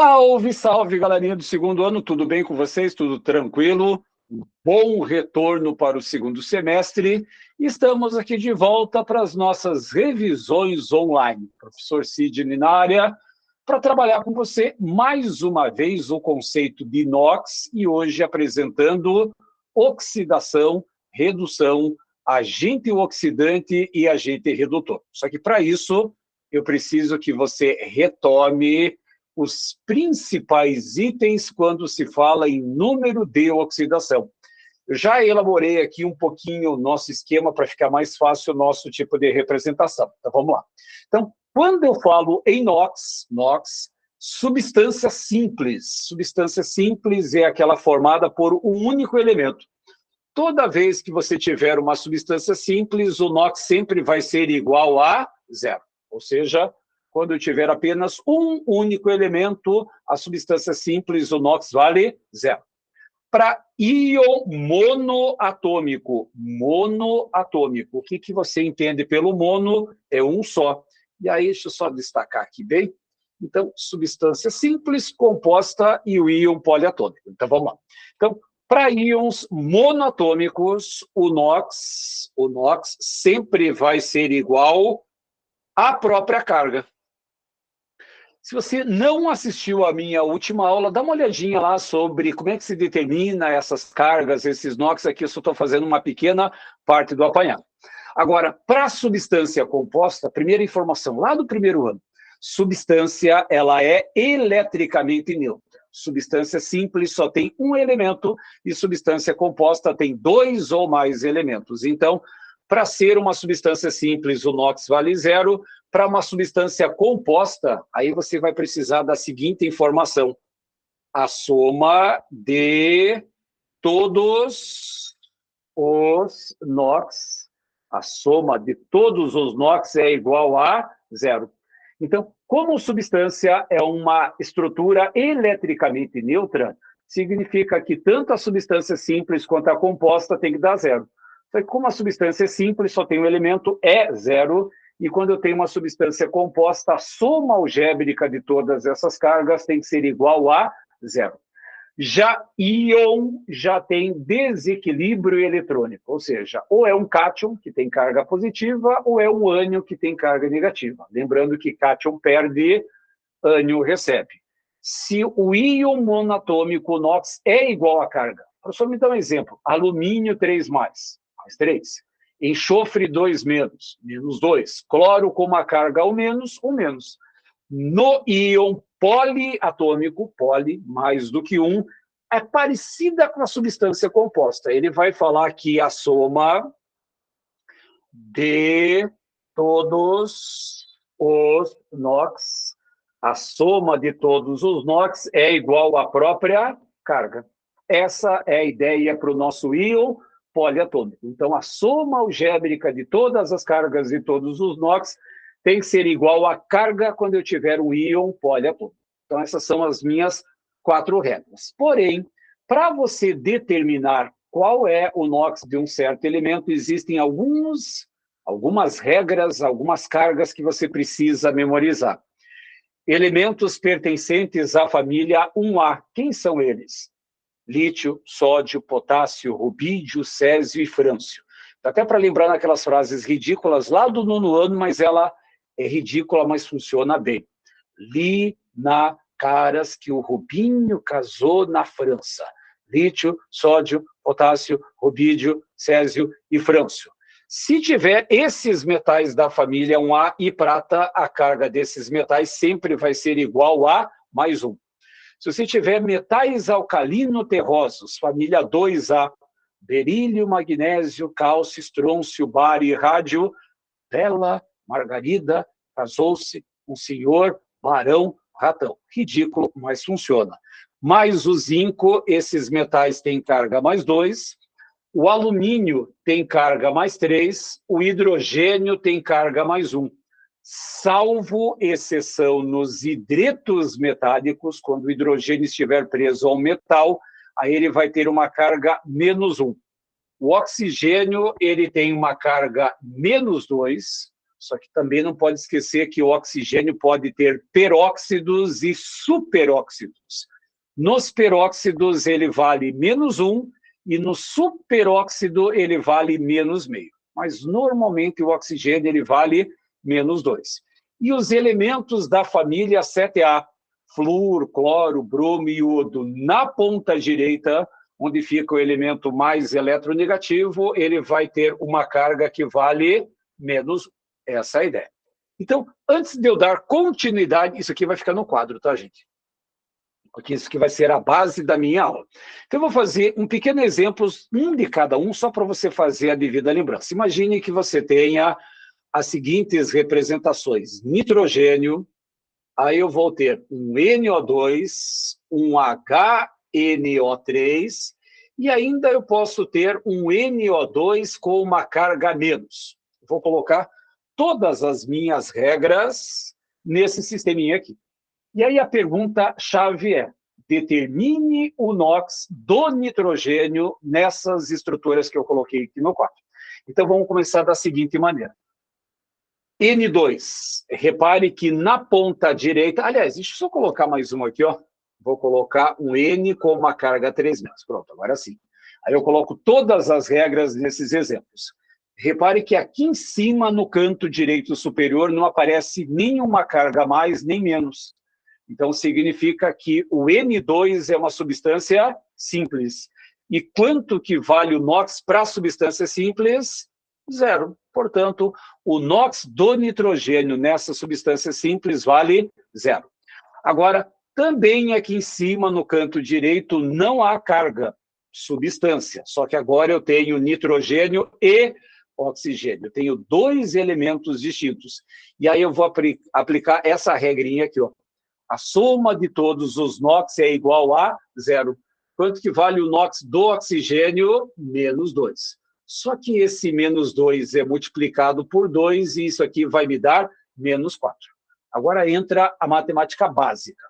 Salve, salve, galerinha do segundo ano, tudo bem com vocês? Tudo tranquilo? Bom retorno para o segundo semestre. Estamos aqui de volta para as nossas revisões online. Professor Sidney na área, para trabalhar com você mais uma vez o conceito de inox e hoje apresentando oxidação, redução, agente oxidante e agente redutor. Só que para isso eu preciso que você retome os principais itens quando se fala em número de oxidação. Eu já elaborei aqui um pouquinho o nosso esquema para ficar mais fácil o nosso tipo de representação. Então, vamos lá. Então, quando eu falo em NOx, substância simples. Substância simples é aquela formada por um único elemento. Toda vez que você tiver uma substância simples, o NOx sempre vai ser igual a zero. Ou seja, quando eu tiver apenas um único elemento, a substância simples, o NOx, vale zero. Para íon monoatômico, o que você entende pelo mono? É um só. E aí, deixa eu só destacar aqui bem. Então, substância simples, composta e o íon poliatômico. Então, vamos lá. Então, para íons monoatômicos, o NOx sempre vai ser igual à própria carga. Se você não assistiu à minha última aula, dá uma olhadinha lá sobre como é que se determina essas cargas, esses NOx. Aqui eu só estou fazendo uma pequena parte do apanhado. Agora, para a substância composta, primeira informação, lá do primeiro ano, substância ela é eletricamente neutra. Substância simples só tem um elemento e substância composta tem dois ou mais elementos. Então, para ser uma substância simples, o NOx vale zero. Para uma substância composta, aí você vai precisar da seguinte informação. A soma de todos os NOx, a soma de todos os NOx é igual a zero. Então, como substância é uma estrutura eletricamente neutra, significa que tanto a substância simples quanto a composta tem que dar zero. Como a substância é simples, só tem um elemento, é zero, e quando eu tenho uma substância composta, a soma algébrica de todas essas cargas tem que ser igual a zero. Já íon já tem desequilíbrio eletrônico, ou seja, ou é um cátion, que tem carga positiva, ou é um ânion, que tem carga negativa. Lembrando que cátion perde, ânion recebe. Se o íon monatômico NOx é igual à carga, professor, me dá um exemplo, alumínio 3+, mais 3. Enxofre 2-, menos 2. Cloro com uma carga ao menos, 1-. No íon poliatômico, poli, mais do que 1, é parecida com a substância composta. Ele vai falar que a soma de todos os NOx, a soma de todos os NOx é igual à própria carga. Essa é a ideia para o nosso íon poliatômico. Então, a soma algébrica de todas as cargas de todos os NOx tem que ser igual à carga quando eu tiver um íon poliatômico. Então, essas são as minhas 4 regras. Porém, para você determinar qual é o NOx de um certo elemento, existem algumas regras, algumas cargas que você precisa memorizar. Elementos pertencentes à família 1A. Quem são eles? Lítio, sódio, potássio, rubídio, césio e frâncio. Até para lembrar naquelas frases ridículas lá do 9º ano, mas ela é ridícula, mas funciona bem. Li na caras que o Rubinho casou na França. Lítio, sódio, potássio, rubídio, césio e frâncio. Se tiver esses metais da família 1A e prata, a carga desses metais sempre vai ser igual a mais 1. Se você tiver metais alcalino-terrosos, família 2A, berílio, magnésio, cálcio, estrôncio, bário e rádio, Bela Margarida casou-se com o senhor Barão Ratão. Ridículo, mas funciona. Mais o zinco, esses metais têm carga mais 2, o alumínio tem carga mais 3, o hidrogênio tem carga mais 1. Salvo exceção nos hidretos metálicos, quando o hidrogênio estiver preso ao metal, aí ele vai ter uma carga menos 1. O oxigênio ele tem uma carga menos 2, Só que também não pode esquecer que o oxigênio pode ter peróxidos e superóxidos. Nos peróxidos, ele vale -1, e no superóxido, ele vale -0,5. Mas, normalmente, o oxigênio ele vale -2. E os elementos da família 7A, flúor, cloro, bromo e iodo, na ponta direita, onde fica o elemento mais eletronegativo, ele vai ter uma carga que vale -1. Essa é a ideia. Então, antes de eu dar continuidade, isso aqui vai ficar no quadro, tá, gente? Porque isso que vai ser a base da minha aula. Então, eu vou fazer um pequeno exemplo, um de cada um, só para você fazer a devida lembrança. Imagine que você tenha as seguintes representações. Nitrogênio, aí eu vou ter um NO2, um HNO3, e ainda eu posso ter um NO2 com uma carga menos. Vou colocar todas as minhas regras nesse sisteminha aqui. E aí a pergunta-chave é: determine o NOx do nitrogênio nessas estruturas que eu coloquei aqui no quadro. Então, vamos começar da seguinte maneira. N2, repare que na ponta direita... Aliás, deixa eu só colocar mais uma aqui, ó. Vou colocar um N com uma carga 3 menos. Pronto, agora sim. Aí eu coloco todas as regras nesses exemplos. Repare que aqui em cima, no canto direito superior, não aparece nenhuma carga mais nem menos. Então, significa que o N2 é uma substância simples. E quanto que vale o NOx para a substância simples? 0. Portanto, o NOx do nitrogênio nessa substância simples vale 0. Agora, também aqui em cima, no canto direito, não há carga, substância. Só que agora eu tenho nitrogênio e oxigênio. Eu tenho dois elementos distintos. E aí eu vou aplicar essa regrinha aqui, ó. A soma de todos os NOx é igual a 0. Quanto que vale o NOx do oxigênio? -2. Só que esse -2 é multiplicado por 2 e isso aqui vai me dar -4. Agora entra a matemática básica.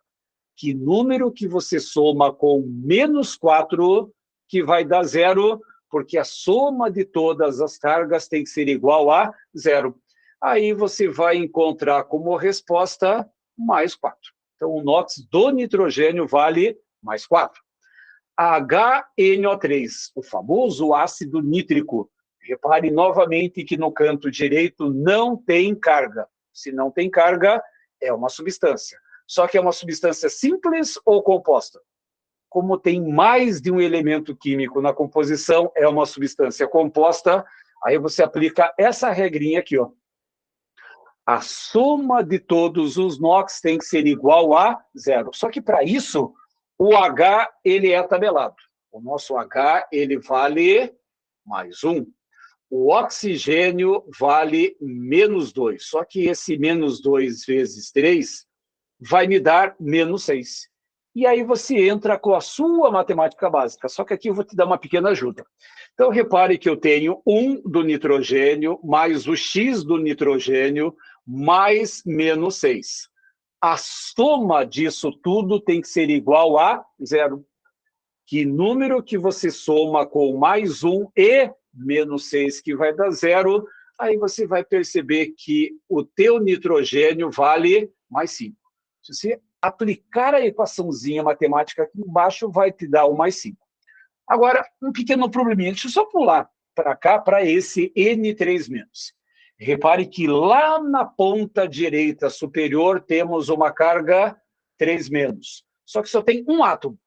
Que número que você soma com -4 que vai dar 0? Porque a soma de todas as cargas tem que ser igual a 0. Aí você vai encontrar como resposta +4. Então, o NOx do nitrogênio vale +4. HNO3, o famoso ácido nítrico. Repare novamente que no canto direito não tem carga. Se não tem carga, é uma substância. Só que é uma substância simples ou composta? Como tem mais de um elemento químico na composição, é uma substância composta. Aí você aplica essa regrinha aqui, ó. A soma de todos os NOx tem que ser igual a 0. Só que para isso, o H ele é tabelado. O nosso H ele vale +1. O oxigênio vale -2. Só que esse -2 vezes 3 vai me dar -6. E aí você entra com a sua matemática básica. Só que aqui eu vou te dar uma pequena ajuda. Então, repare que eu tenho 1 do nitrogênio mais o X do nitrogênio mais -6. A soma disso tudo tem que ser igual a 0. Que número que você soma com +1 e -6, que vai dar 0, aí você vai perceber que o teu nitrogênio vale +5. Se você aplicar a equaçãozinha matemática aqui embaixo, vai te dar o +5. Agora, um pequeno probleminha. Deixa eu só pular para cá, para esse N3-. Repare que lá na ponta direita superior temos uma carga 3-. Só que só tem um átomo.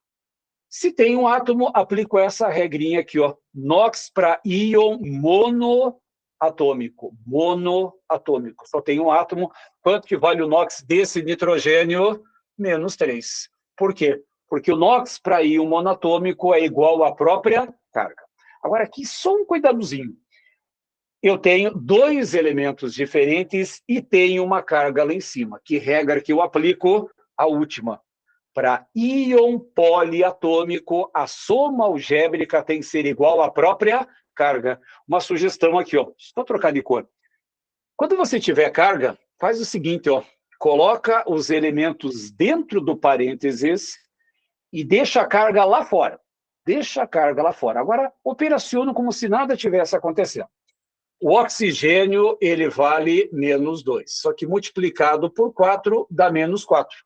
Se tem um átomo, aplico essa regrinha aqui, ó. NOx para íon monoatômico. Monoatômico. Só tem um átomo. Quanto que vale o NOx desse nitrogênio? -3. Por quê? Porque o NOx para íon monoatômico é igual à própria carga. Agora, aqui só um cuidadozinho. Eu tenho dois elementos diferentes e tenho uma carga lá em cima. Que regra que eu aplico? A última. Para íon poliatômico, a soma algébrica tem que ser igual à própria carga. Uma sugestão aqui, ó. Só trocar de cor. Quando você tiver carga, faz o seguinte, ó. Coloca os elementos dentro do parênteses e deixa a carga lá fora. Deixa a carga lá fora. Agora, operaciona como se nada tivesse acontecendo. O oxigênio, ele vale menos 2, só que multiplicado por 4 dá menos 4.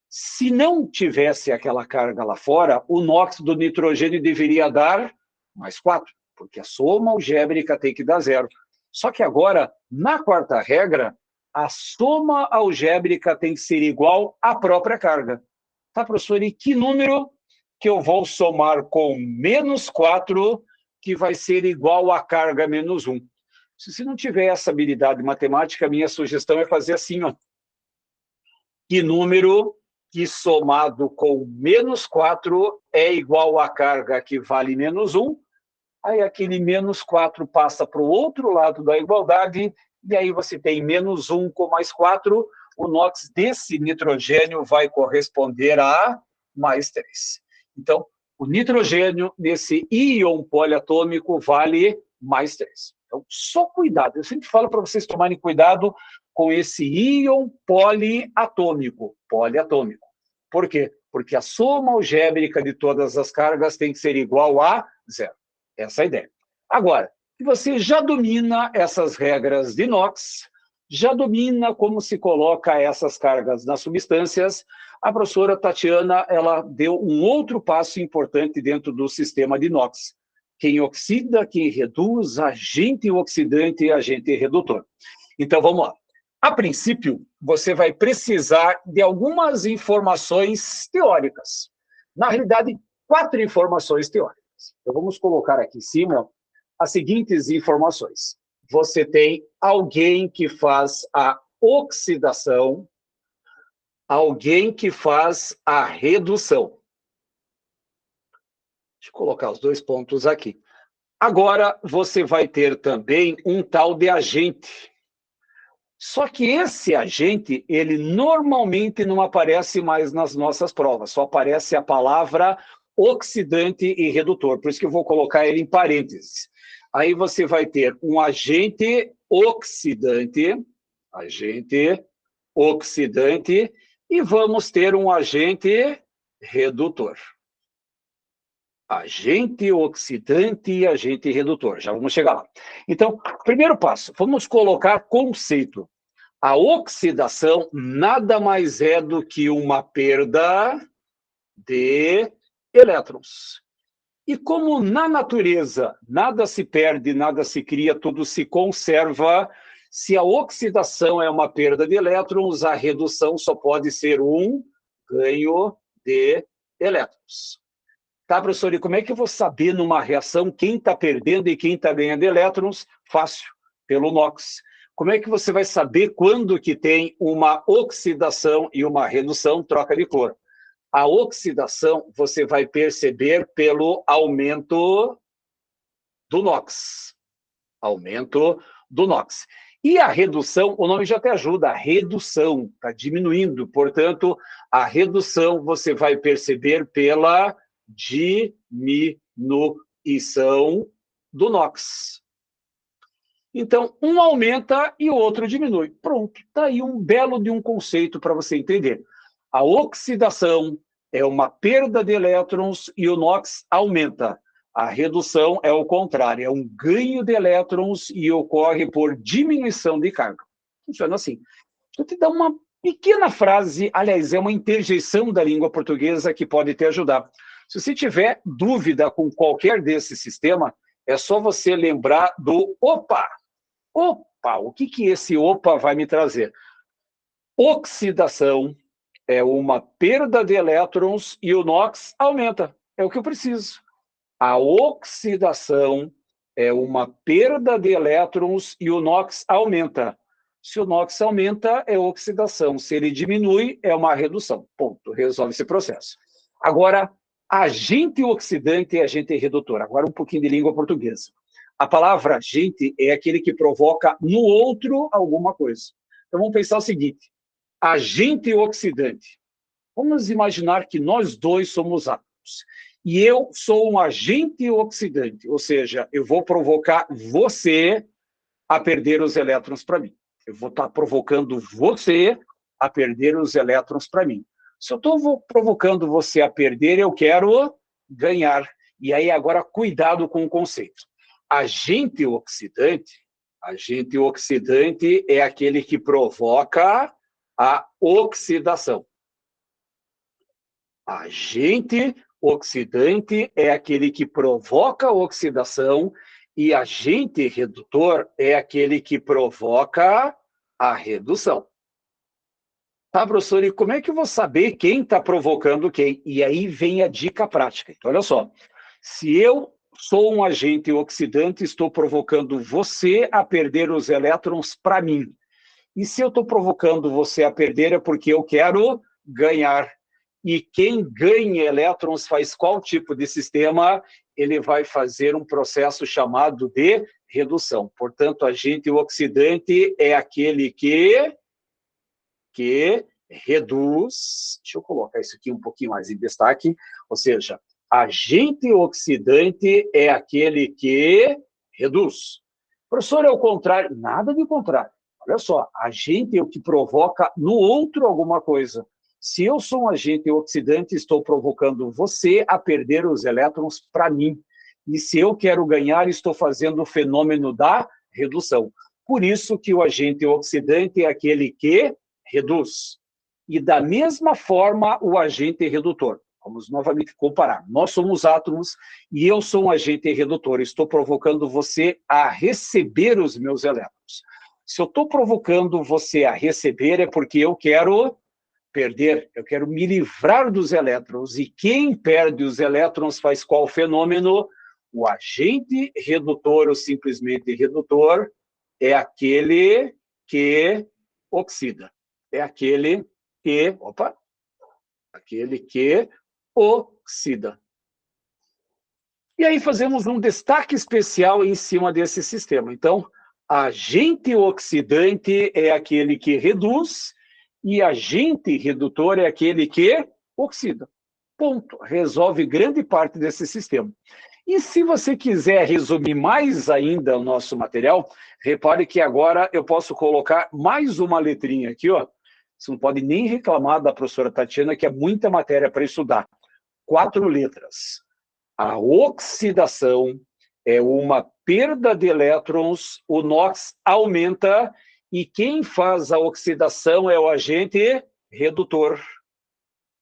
Se não tivesse aquela carga lá fora, o NOx do nitrogênio deveria dar mais 4, porque a soma algébrica tem que dar 0. Só que agora, na quarta regra, a soma algébrica tem que ser igual à própria carga. Tá, professor? E que número que eu vou somar com menos 4, que vai ser igual à carga menos 1? Se você não tiver essa habilidade matemática, a minha sugestão é fazer assim, ó. Que número que somado com menos 4 é igual à carga que vale menos 1, aí aquele menos 4 passa para o outro lado da igualdade, e aí você tem menos 1 com mais 4, o NOx desse nitrogênio vai corresponder a mais 3. Então, o nitrogênio nesse íon poliatômico vale mais 3. Então, só cuidado. Eu sempre falo para vocês tomarem cuidado com esse íon poliatômico. Poliatômico. Por quê? Porque a soma algébrica de todas as cargas tem que ser igual a 0. Essa é a ideia. Agora, se você já domina essas regras de NOx, já domina como se coloca essas cargas nas substâncias, a professora Tatiana, ela deu um outro passo importante dentro do sistema de NOx. Quem oxida, quem reduz, agente oxidante e agente redutor. Então, vamos lá. A princípio, você vai precisar de algumas informações teóricas. Na realidade, 4 informações teóricas. Então, vamos colocar aqui em cima as seguintes informações. Você tem alguém que faz a oxidação, alguém que faz a redução. Deixa eu colocar os 2 pontos aqui. Agora, você vai ter também um tal de agente. Só que esse agente, ele normalmente não aparece mais nas nossas provas, só aparece a palavra oxidante e redutor, por isso que eu vou colocar ele em parênteses. Aí você vai ter um agente oxidante, e vamos ter um agente redutor. Agente oxidante e agente redutor, já vamos chegar lá. Então, primeiro passo, vamos colocar conceito. A oxidação nada mais é do que uma perda de elétrons. E como na natureza nada se perde, nada se cria, tudo se conserva, se a oxidação é uma perda de elétrons, a redução só pode ser um ganho de elétrons. Tá, professor, e como é que eu vou saber numa reação quem está perdendo e quem está ganhando elétrons? Fácil, pelo NOx. Como é que você vai saber quando que tem uma oxidação e uma redução, troca de cor? A oxidação você vai perceber pelo aumento do NOx. Aumento do NOx. E a redução, o nome já te ajuda, a redução, está diminuindo. Portanto, a redução você vai perceber pela diminuição do NOx. Então, um aumenta e o outro diminui. Pronto, está aí um belo de um conceito para você entender. A oxidação é uma perda de elétrons e o NOx aumenta. A redução é o contrário, é um ganho de elétrons e ocorre por diminuição de carga. Funciona assim. Deixa eu te dar uma pequena frase, aliás, é uma interjeição da língua portuguesa que pode te ajudar. Se você tiver dúvida com qualquer desse sistema, é só você lembrar do OPA. Opa, o que esse opa vai me trazer? Oxidação é uma perda de elétrons e o NOx aumenta. É o que eu preciso. A oxidação é uma perda de elétrons e o NOx aumenta. Se o NOx aumenta, é oxidação. Se ele diminui, é uma redução. Ponto. Resolve esse processo. Agora, agente oxidante e agente redutor. Agora um pouquinho de língua portuguesa. A palavra agente é aquele que provoca no outro alguma coisa. Então vamos pensar o seguinte, agente oxidante. Vamos imaginar que nós dois somos átomos. E eu sou um agente oxidante, ou seja, eu vou provocar você a perder os elétrons para mim. Eu vou estar provocando você a perder os elétrons para mim. Se eu estou provocando você a perder, eu quero ganhar. E aí agora cuidado com o conceito. Agente oxidante Agente oxidante é aquele que provoca a oxidação. Agente oxidante é aquele que provoca a oxidação e agente redutor é aquele que provoca a redução. Tá, professor, e como é que eu vou saber quem está provocando quem? E aí vem a dica prática. Então, olha só, se eu sou um agente oxidante, estou provocando você a perder os elétrons para mim. E se eu estou provocando você a perder é porque eu quero ganhar. E quem ganha elétrons faz qual tipo de sistema? Ele vai fazer um processo chamado de redução. Portanto, agente oxidante é aquele que reduz, deixa eu colocar isso aqui um pouquinho mais em destaque, ou seja, agente oxidante é aquele que reduz. Professor, é o contrário? Nada de contrário. Olha só, agente é o que provoca no outro alguma coisa. Se eu sou um agente oxidante, estou provocando você a perder os elétrons para mim. E se eu quero ganhar, estou fazendo o fenômeno da redução. Por isso que o agente oxidante é aquele que reduz. E da mesma forma, o agente redutor. Vamos novamente comparar. Nós somos átomos e eu sou um agente redutor. Estou provocando você a receber os meus elétrons. Se eu estou provocando você a receber, é porque eu quero perder, eu quero me livrar dos elétrons. E quem perde os elétrons faz qual fenômeno? O agente redutor, ou simplesmente redutor, é aquele que oxida. É aquele que oxida. E aí fazemos um destaque especial em cima desse sistema. Então, agente oxidante é aquele que reduz e agente redutor é aquele que oxida. Ponto. Resolve grande parte desse sistema. E se você quiser resumir mais ainda o nosso material, repare que agora eu posso colocar mais uma letrinha aqui, ó. Você não pode nem reclamar da professora Tatiana, que é muita matéria para estudar. 4 letras. A oxidação é uma perda de elétrons, o NOx aumenta, e quem faz a oxidação é o agente redutor.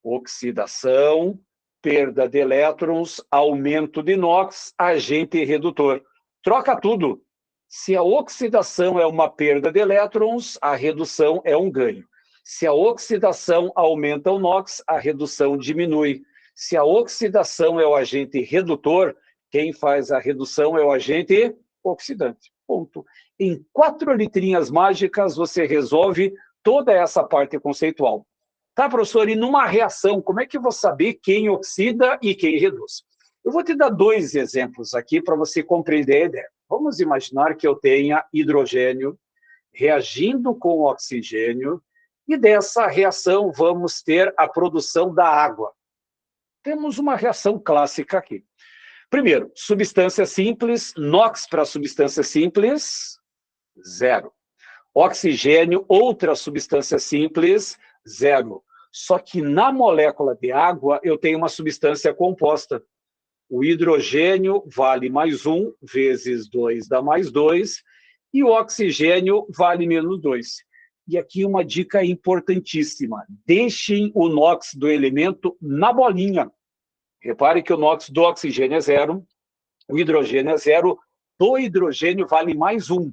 Oxidação, perda de elétrons, aumento de NOx, agente redutor. Troca tudo. Se a oxidação é uma perda de elétrons, a redução é um ganho. Se a oxidação aumenta o NOx, a redução diminui. Se a oxidação é o agente redutor, quem faz a redução é o agente oxidante. Ponto. Em 4 letrinhas mágicas, você resolve toda essa parte conceitual. Tá, professor? E numa reação, como é que eu vou saber quem oxida e quem reduz? Eu vou te dar 2 exemplos aqui para você compreender a ideia. Vamos imaginar que eu tenha hidrogênio reagindo com oxigênio e dessa reação vamos ter a produção da água. Temos uma reação clássica aqui. Primeiro, substância simples, NOx para substância simples, 0. Oxigênio, outra substância simples, 0. Só que na molécula de água eu tenho uma substância composta. O hidrogênio vale mais 1, vezes 2 dá mais 2, e o oxigênio vale menos 2. E aqui uma dica importantíssima. Deixem o NOx do elemento na bolinha. Repare que o NOx do oxigênio é 0, o hidrogênio é 0, do hidrogênio vale mais 1.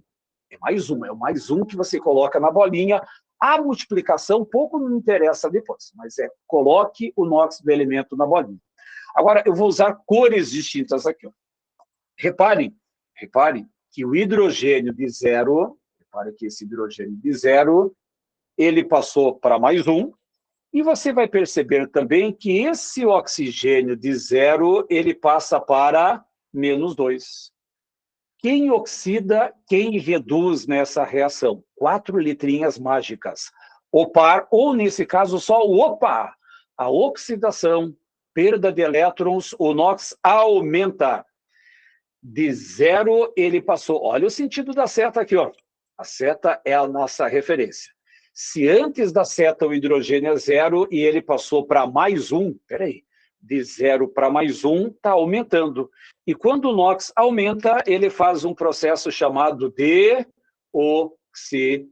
É mais 1, é o mais 1 que você coloca na bolinha. A multiplicação pouco não interessa depois, mas coloque o NOx do elemento na bolinha. Agora, eu vou usar cores distintas aqui. Ó. Reparem que o hidrogênio de 0, repare que esse hidrogênio de 0, ele passou para mais 1, e você vai perceber também que esse oxigênio de 0, ele passa para menos 2. Quem oxida, quem reduz nessa reação? 4 letrinhas mágicas. O par, ou nesse caso só o opa. A oxidação, perda de elétrons, o NOx aumenta. De 0 ele passou, olha o sentido da seta aqui, ó. A seta é a nossa referência. Se antes da seta o hidrogênio é 0 e ele passou para mais 1, peraí, de 0 para mais 1 está aumentando. E quando o NOx aumenta, ele faz um processo chamado de oxidação.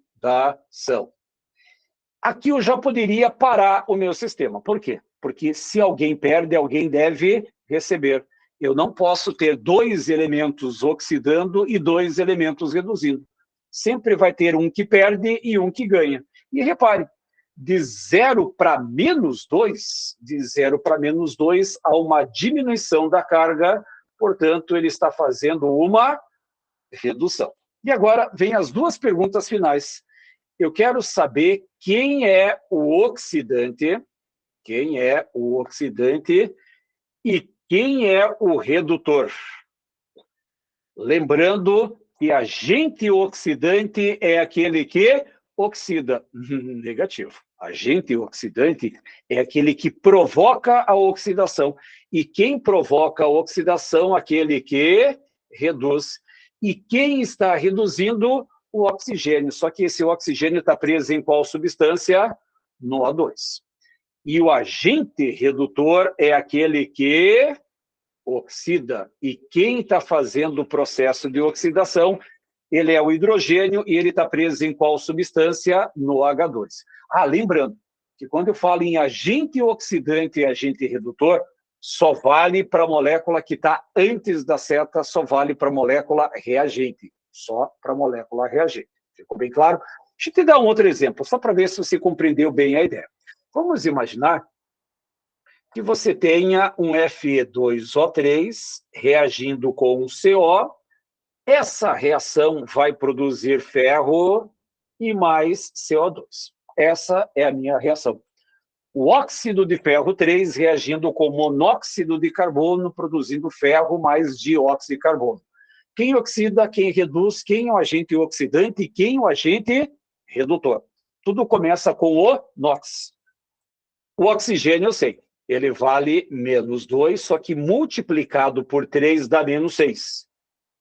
Aqui eu já poderia parar o meu sistema. Por quê? Porque se alguém perde, alguém deve receber. Eu não posso ter dois elementos oxidando e dois elementos reduzindo. Sempre vai ter um que perde e um que ganha. E repare, de 0 para -2, de 0 para -2, há uma diminuição da carga, portanto, ele está fazendo uma redução. E agora vem as duas perguntas finais. Eu quero saber quem é o oxidante e quem é o redutor. Lembrando que agente oxidante é aquele que oxida. Negativo. Agente oxidante é aquele que provoca a oxidação. E quem provoca a oxidação? Aquele que reduz. E quem está reduzindo? O oxigênio. Só que esse oxigênio está preso em qual substância? No O2. E o agente redutor é aquele que oxida. E quem está fazendo o processo de oxidação? Ele é o hidrogênio e ele está preso em qual substância? No H2. Lembrando que quando eu falo em agente oxidante e agente redutor, só vale para a molécula que está antes da seta, só vale para a molécula reagente. Só para a molécula reagente. Ficou bem claro? Deixa eu te dar um outro exemplo, só para ver se você compreendeu bem a ideia. Vamos imaginar que você tenha um Fe2O3 reagindo com um CO. Essa reação vai produzir ferro e mais CO2. Essa é a minha reação. O óxido de ferro 3 reagindo com monóxido de carbono, produzindo ferro mais dióxido de carbono. Quem oxida, quem reduz, quem é o agente oxidante e quem é o agente redutor. Tudo começa com o NOx. O oxigênio, eu sei, ele vale -2, só que multiplicado por 3 dá -6.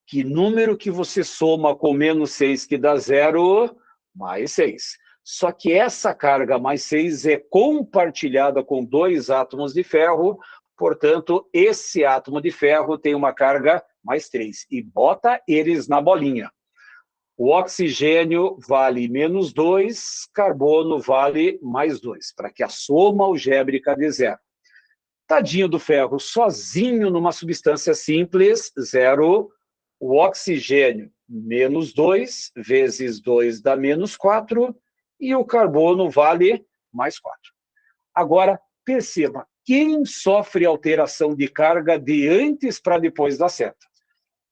Que número que você soma com -6 que dá 0? Mais 6. Só que essa carga mais 6 é compartilhada com 2 átomos de ferro, portanto, esse átomo de ferro tem uma carga mais 3. E bota eles na bolinha. O oxigênio vale -2, carbono vale mais 2, para que a soma algébrica dê 0. Tadinho do ferro, sozinho numa substância simples, 0. O oxigênio, -2, vezes 2 dá -4, e o carbono vale mais 4. Agora, perceba, quem sofre alteração de carga de antes para depois da seta?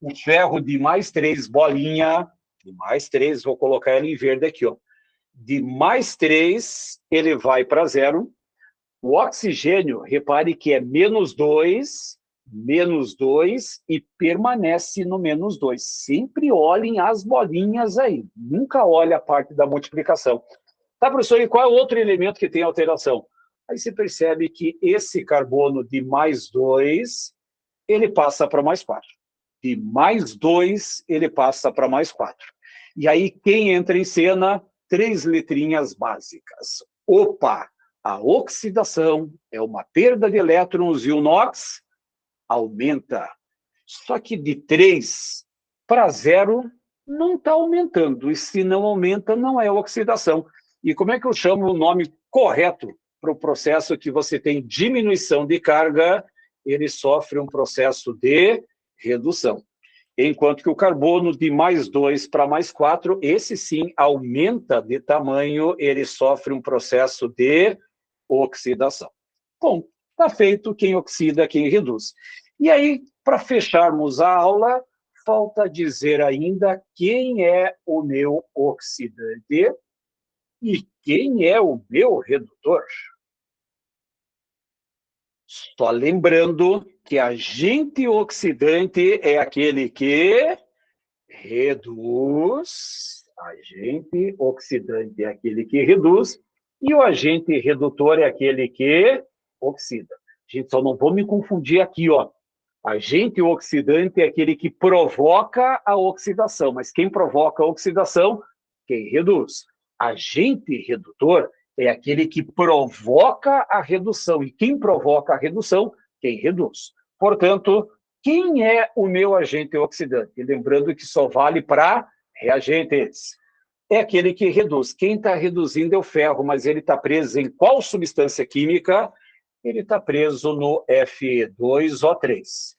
O ferro de mais 3, bolinha, de mais 3, vou colocar ele em verde aqui, ó. De mais 3, ele vai para 0. O oxigênio, repare que é -2 e permanece no -2. Sempre olhem as bolinhas aí, nunca olhe a parte da multiplicação. Tá, professor, e qual é o outro elemento que tem alteração? Aí você percebe que esse carbono de mais 2, ele passa para mais 4. De mais 2, ele passa para mais 4. E aí, quem entra em cena? 3 letrinhas básicas. Opa! A oxidação é uma perda de elétrons e o NOx aumenta. Só que de 3 para 0 não está aumentando. E se não aumenta, não é oxidação. E como é que eu chamo o nome correto para o processo que você tem diminuição de carga? Ele sofre um processo de redução. Enquanto que o carbono de mais 2 para mais 4, esse sim aumenta de tamanho, ele sofre um processo de oxidação. Bom, está feito quem oxida, quem reduz. E aí, para fecharmos a aula, falta dizer ainda quem é o meu oxidante e quem é o meu redutor. Só lembrando que agente oxidante é aquele que reduz, agente oxidante é aquele que reduz, e o agente redutor é aquele que oxida. Gente, só não vou me confundir aqui, ó. Agente oxidante é aquele que provoca a oxidação, mas quem provoca a oxidação? Quem reduz. Agente redutor é aquele que provoca a redução, e quem provoca a redução? Quem reduz. Portanto, quem é o meu agente oxidante? Lembrando que só vale para Reagentes. É aquele que reduz. Quem está reduzindo é o ferro, mas ele está preso em qual substância química? Ele está preso no Fe2O3.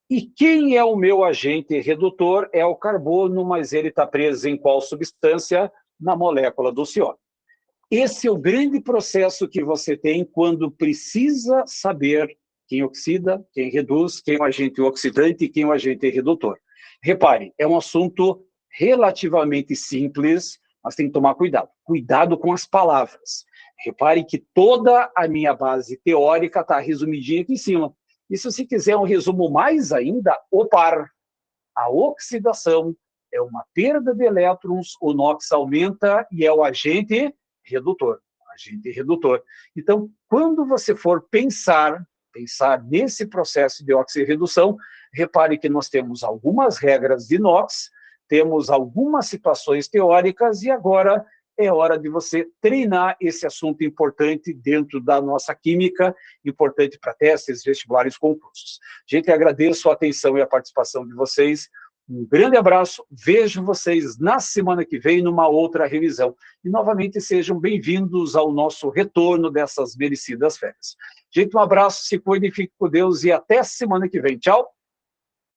E quem é o meu agente redutor? É o carbono, mas ele está preso em qual substância? Na molécula do ciano. Esse é o grande processo que você tem quando precisa saber quem oxida, quem reduz, quem é o agente oxidante e quem é o agente redutor. Repare, é um assunto relativamente simples, mas tem que tomar cuidado. Cuidado com as palavras. Repare que toda a minha base teórica está resumidinha aqui em cima. E se você quiser um resumo mais ainda, o par. A oxidação é uma perda de elétrons, o NOx aumenta e é o agente redutor. Agente redutor. Então, quando você for pensar nesse processo de oxirredução, repare que nós temos algumas regras de NOx, temos algumas situações teóricas e agora é hora de você treinar esse assunto importante dentro da nossa química, importante para testes, vestibulares, concursos. Gente, agradeço a atenção e a participação de vocês. Um grande abraço, vejo vocês na semana que vem numa outra revisão. E, novamente, sejam bem-vindos ao nosso retorno dessas merecidas férias. Gente, um abraço, se cuide, fique com Deus e até semana que vem. Tchau!